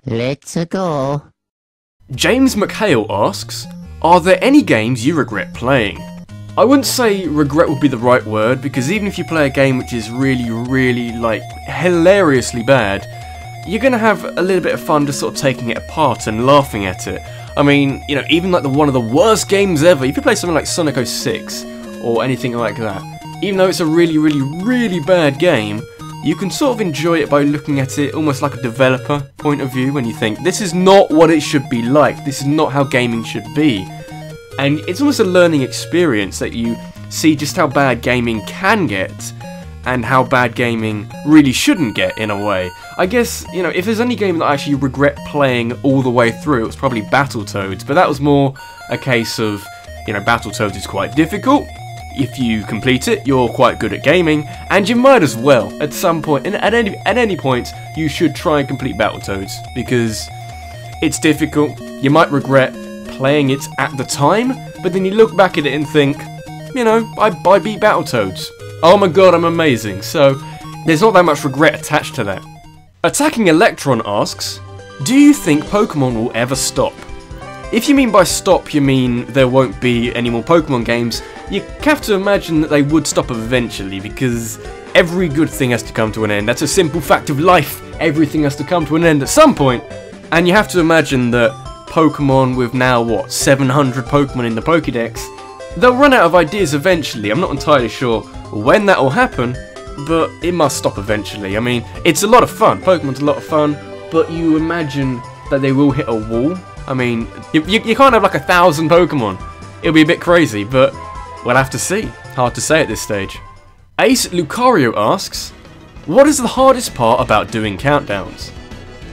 Let's go. James McHale asks, are there any games you regret playing? I wouldn't say regret would be the right word, because even if you play a game which is really, like, hilariously bad, you're gonna have a little bit of fun just sort of taking it apart and laughing at it. I mean, you know, even like one of the worst games ever, if you play something like Sonic 06 or anything like that, even though it's a really bad game, you can sort of enjoy it by looking at it almost like a developer point of view, when you think, this is not what it should be like, this is not how gaming should be. And it's almost a learning experience that you see just how bad gaming can get, and how bad gaming really shouldn't get, in a way. I guess, you know, if there's any game that I actually regret playing all the way through, it was probably Battletoads, but that was more a case of, you know, Battletoads is quite difficult. If you complete it, you're quite good at gaming, and you might as well, at some point, and at any point, you should try and complete Battletoads, because it's difficult. You might regret playing it at the time, but then you look back at it and think, you know, I beat Battletoads. Oh my god, I'm amazing. So, there's not that much regret attached to that. Attacking Electron asks, do you think Pokemon will ever stop? If you mean by stop, you mean there won't be any more Pokemon games, you have to imagine that they would stop eventually, because every good thing has to come to an end. That's a simple fact of life. Everything has to come to an end at some point. And you have to imagine that Pokemon, with now, what, 700 Pokemon in the Pokédex, they'll run out of ideas eventually. I'm not entirely sure when that will happen, but it must stop eventually. I mean, it's a lot of fun. Pokemon's a lot of fun, but you imagine that they will hit a wall. I mean, you can't have like 1,000 Pokemon. It'll be a bit crazy, but we'll have to see. Hard to say at this stage. Ace Lucario asks, what is the hardest part about doing countdowns?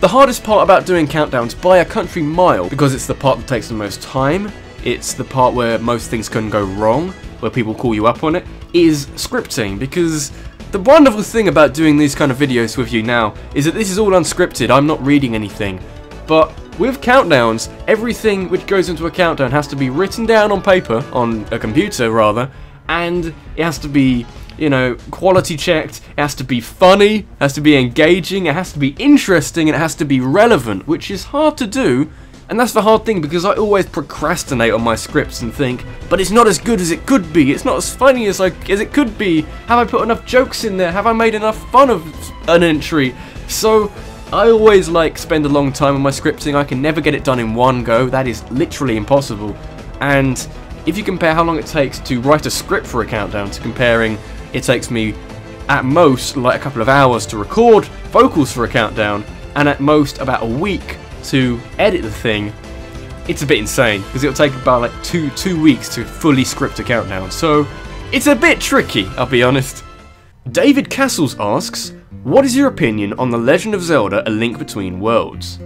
The hardest part about doing countdowns by a country mile, because it's the part that takes the most time, it's the part where most things can go wrong, where people call you up on it, is scripting, because the wonderful thing about doing these kind of videos with you now is that this is all unscripted. I'm not reading anything, but with countdowns, everything which goes into a countdown has to be written down on paper, on a computer rather, and it has to be, you know, quality checked, it has to be funny, it has to be engaging, it has to be interesting, and it has to be relevant, which is hard to do. And that's the hard thing, because I always procrastinate on my scripts and think, but it's not as good as it could be, it's not as funny as it could be, have I put enough jokes in there, have I made enough fun of an entry? So I always spend a long time on my scripting. I can never get it done in one go, that is literally impossible. And if you compare how long it takes to write a script for a countdown to comparing it takes me at most like a couple of hours to record vocals for a countdown, and at most about a week to edit the thing, it's a bit insane, because it'll take about like two weeks to fully script a countdown, so it's a bit tricky, I'll be honest. David Castles asks, what is your opinion on The Legend of Zelda: A Link Between Worlds?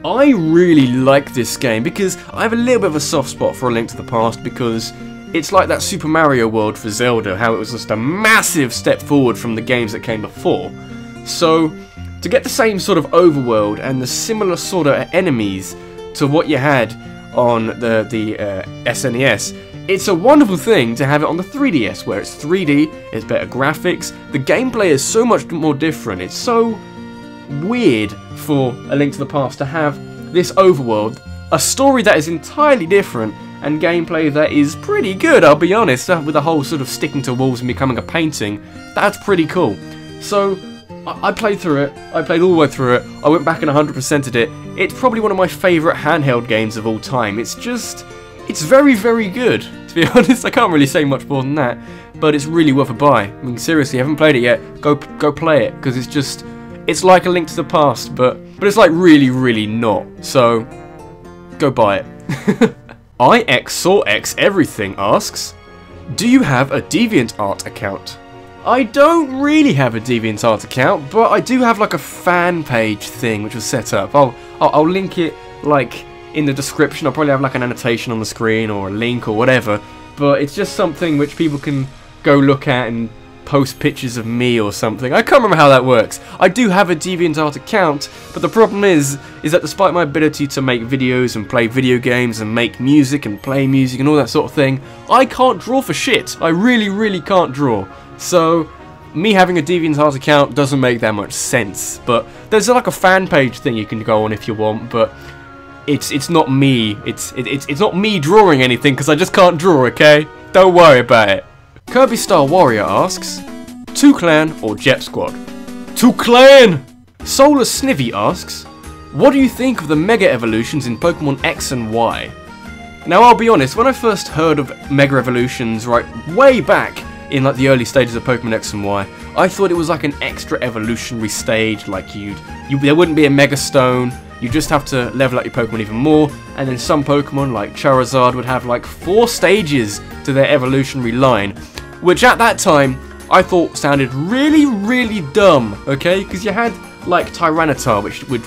I really like this game because I have a little bit of a soft spot for A Link to the Past, because it's like that Super Mario world for Zelda, how it was just a massive step forward from the games that came before. So to get the same sort of overworld and the similar sort of enemies to what you had on the SNES, it's a wonderful thing to have it on the 3DS, where it's 3D, it's better graphics, the gameplay is so much more different. It's so weird for A Link to the Past to have this overworld, a story that is entirely different, and gameplay that is pretty good, I'll be honest, with the whole sort of sticking to walls and becoming a painting. That's pretty cool. So I played through it, I played all the way through it, I went back and 100%ed it. It's probably one of my favourite handheld games of all time. It's very good, to be honest. I can't really say much more than that, but it's really worth a buy. I mean, seriously, haven't played it yet, go play it, because it's like A Link to the Past, but it's like really not, so go buy it. IXSawX Everything asks, do you have a DeviantArt account? I don't really have a DeviantArt account, but I do have like a fan page thing which was set up. I'll link it like in the description. I'll probably have like an annotation on the screen or a link or whatever, but it's just something which people can go look at and post pictures of me or something. I can't remember how that works. I do have a DeviantArt account, but the problem is that despite my ability to make videos and play video games and make music and play music and all that sort of thing, I can't draw for shit. I really can't draw. So me having a DeviantART account doesn't make that much sense, but there's like a fan page thing you can go on if you want, but it's not me. It's not me drawing anything because I just can't draw, okay? Don't worry about it. Kirby Star Warrior asks, 2 Clan or Jet Squad? 2 Clan! Solar Snivy asks, what do you think of the Mega Evolutions in Pokemon X and Y? Now I'll be honest, when I first heard of Mega Evolutions right way back in like the early stages of Pokemon X and Y, I thought it was like an extra evolutionary stage, like there wouldn't be a Mega Stone, you just have to level up your Pokemon even more, and then some Pokemon like Charizard would have like 4 stages to their evolutionary line, which at that time I thought sounded really, really dumb, okay? Because you had like Tyranitar, which would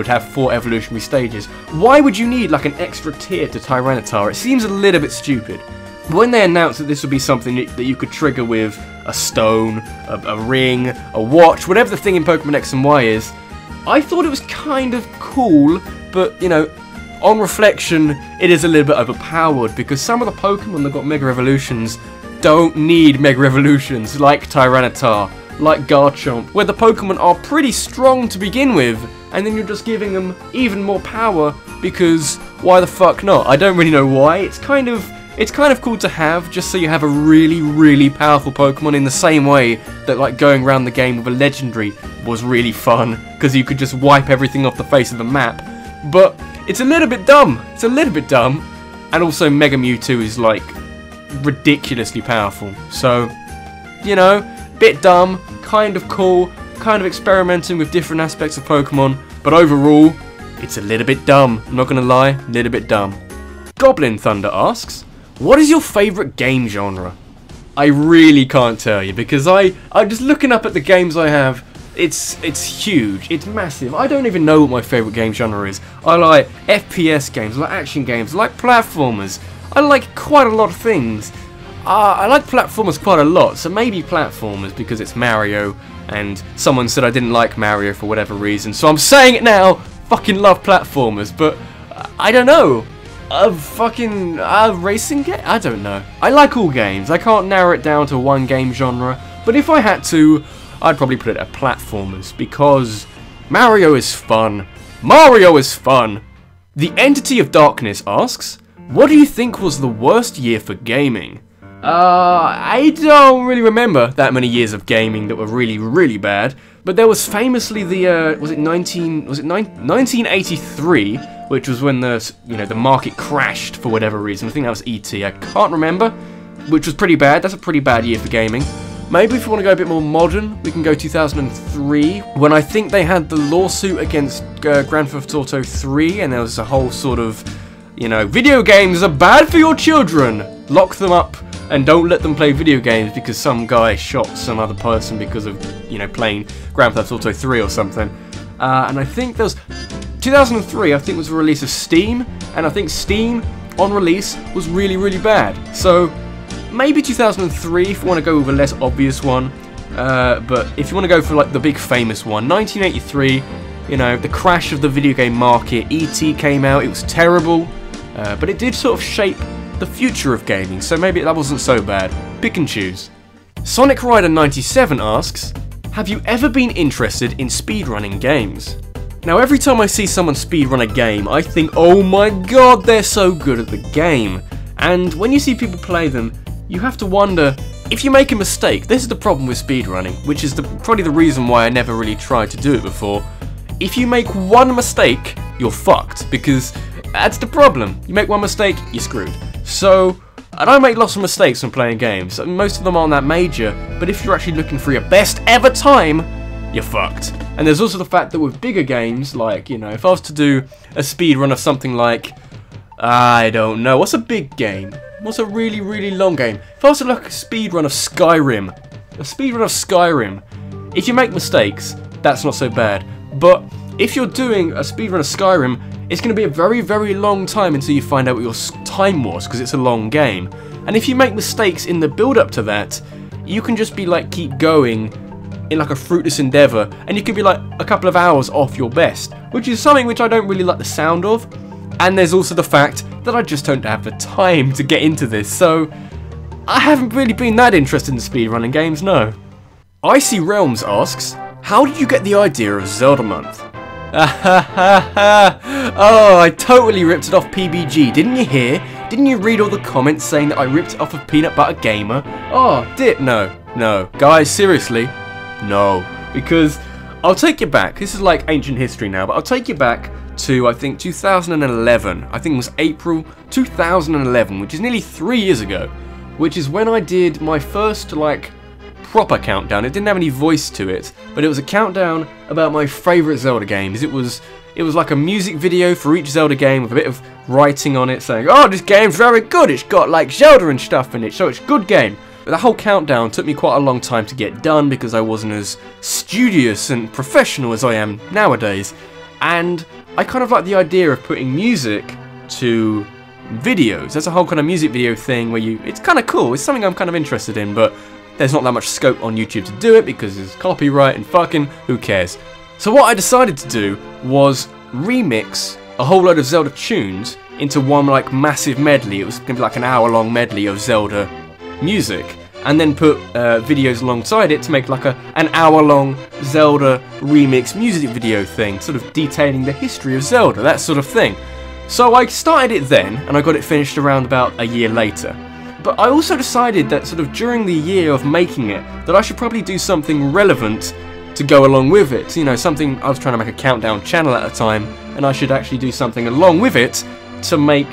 have 4 evolutionary stages. Why would you need like an extra tier to Tyranitar? It seems a little bit stupid. When they announced that this would be something that you could trigger with a stone, a ring, a watch, whatever the thing in Pokemon X and Y is, I thought it was kind of cool, but, you know, on reflection, it is a little bit overpowered, because some of the Pokemon that got Mega Evolutions don't need Mega Evolutions, like Tyranitar, like Garchomp, where the Pokemon are pretty strong to begin with, and then you're just giving them even more power, because why the fuck not? I don't really know why. It's kind of cool to have, just so you have a really, really powerful Pokemon, in the same way that like going around the game with a legendary was really fun, because you could just wipe everything off the face of the map. But it's a little bit dumb. It's a little bit dumb. And also Mega Mewtwo is like ridiculously powerful. So, you know, bit dumb, kind of cool, kind of experimenting with different aspects of Pokemon, but overall, it's a little bit dumb. I'm not gonna lie, a little bit dumb. Goblin Thunder asks, what is your favourite game genre? I really can't tell you, because I'm just looking up at the games I have. It's huge, it's massive. I don't even know what my favourite game genre is. I like FPS games, I like action games, I like platformers. I like quite a lot of things. I like platformers quite a lot, so maybe platformers because it's Mario, and someone said I didn't like Mario for whatever reason, so I'm saying it now, fucking love platformers, but I don't know. Racing game? I don't know. I like all games. I can't narrow it down to one game genre, but if I had to, I'd probably put it at platformers, because Mario is fun. Mario is fun! The Entity of Darkness asks, what do you think was the worst year for gaming? I don't really remember that many years of gaming that were really, really bad, but there was famously the, 1983, which was when the market crashed for whatever reason. I think that was E.T. I can't remember, which was pretty bad. That's a pretty bad year for gaming. Maybe if you want to go a bit more modern, we can go 2003, when I think they had the lawsuit against Grand Theft Auto 3, and there was a whole sort of, video games are bad for your children. Lock them up and don't let them play video games because some guy shot some other person because of, playing Grand Theft Auto 3 or something. And I think there was 2003, I think, was the release of Steam, and I think Steam on release was really, really bad. So maybe 2003 if you want to go with a less obvious one, but if you want to go for like the big famous one, 1983, the crash of the video game market. E.T. came out, it was terrible, but it did sort of shape the future of gaming, so maybe that wasn't so bad. Pick and choose. Sonic Rider 97 asks, have you ever been interested in speedrunning games? Now every time I see someone speedrun a game, I think, oh my god, they're so good at the game. And when you see people play them, you have to wonder, if you make a mistake, this is the problem with speedrunning, which is probably the reason why I never really tried to do it before. If you make one mistake, you're fucked, because that's the problem. You make one mistake, you're screwed. So, I don't make lots of mistakes when playing games. Most of them aren't that major, but if you're actually looking for your best ever time, you're fucked. And there's also the fact that with bigger games, like, if I was to do a speedrun of something like, I don't know, what's a big game? What's a really, really long game? If I was to look at a speedrun of Skyrim, if you make mistakes, that's not so bad. But if you're doing a speedrun of Skyrim, it's going to be a very, very long time until you find out what your time was, because it's a long game. And if you make mistakes in the build-up to that, you can just be like, keep going in like a fruitless endeavour, and you could be like a couple of hours off your best, which is something which I don't really like the sound of. And there's also the fact that I just don't have the time to get into this, so I haven't really been that interested in speedrunning games, no. Icy Realms asks, how did you get the idea of Zelda Month? Oh, I totally ripped it off PBG, didn't you hear? Didn't you read all the comments saying that I ripped it off of Peanut Butter Gamer? Oh, no. Guys, seriously, no. Because I'll take you back, this is like ancient history now, but I'll take you back to, I think, 2011. I think it was April 2011, which is nearly 3 years ago, which is when I did my first, like, proper countdown. It didn't have any voice to it, but it was a countdown about my favourite Zelda games. It was like a music video for each Zelda game with a bit of writing on it saying, oh, this game's very good, it's got like Zelda and stuff in it, so it's a good game. But the whole countdown took me quite a long time to get done because I wasn't as studious and professional as I am nowadays. And I kind of like the idea of putting music to videos. There's a whole kind of music video thing where it's kind of cool, it's something I'm kind of interested in, but there's not that much scope on YouTube to do it because there's copyright and fucking who cares. So what I decided to do was remix a whole load of Zelda tunes into one like massive medley. It was going to be like an hour-long medley of Zelda music, and then put videos alongside it to make like an hour-long Zelda remix music video thing, sort of detailing the history of Zelda, that sort of thing. So I started it then, and I got it finished around about a year later. But I also decided that sort of during the year of making it, that I should probably do something relevant to go along with it. You know, something, I was trying to make a countdown channel at the time, and I should actually do something along with it to make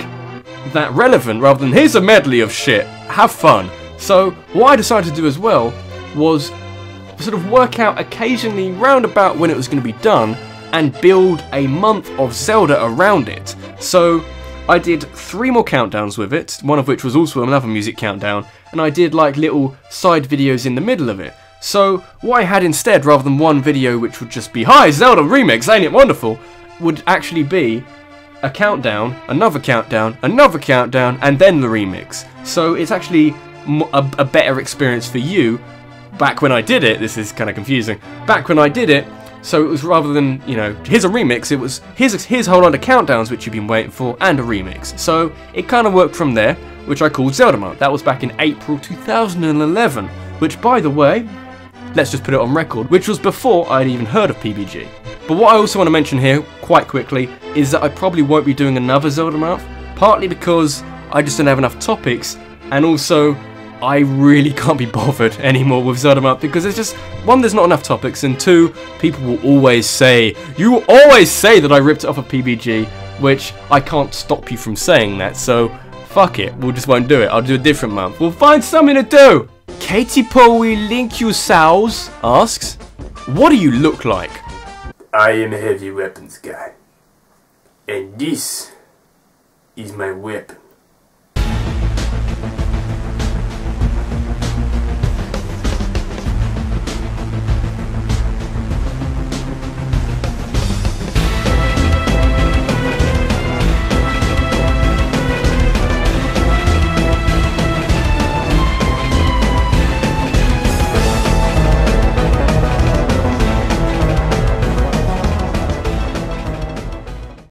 that relevant, rather than here's a medley of shit, have fun. So what I decided to do as well was sort of work out occasionally round about when it was going to be done and build a month of Zelda around it. So I did 3 more countdowns with it, one of which was also another music countdown, and I did like little side videos in the middle of it. So what I had instead, rather than one video which would just be, hi, Zelda remix, ain't it wonderful, would actually be a countdown, another countdown, another countdown, and then the remix. So it's actually a better experience for you. Back when I did it, this is kind of confusing, back when I did it, so it was rather than, you know, here's a remix, it was, here's a whole lot of countdowns which you've been waiting for, and a remix. So it kind of worked from there, which I called Zelda Month. That was back in April 2011, which, by the way, let's just put it on record, which was before I'd even heard of PBG. But what I also want to mention here, quite quickly, is that I probably won't be doing another Zelda Month, partly because I just don't have enough topics, and also I really can't be bothered anymore with Zelda Month because there's just, 1, there's not enough topics, and 2, people will always say, you always say that I ripped it off of PBG, which I can't stop you from saying that, so fuck it, we just won't do it. I'll do a different month. We'll find something to do. Katie Poe Link You Sows asks, what do you look like? I am a heavy weapons guy, and this is my weapon.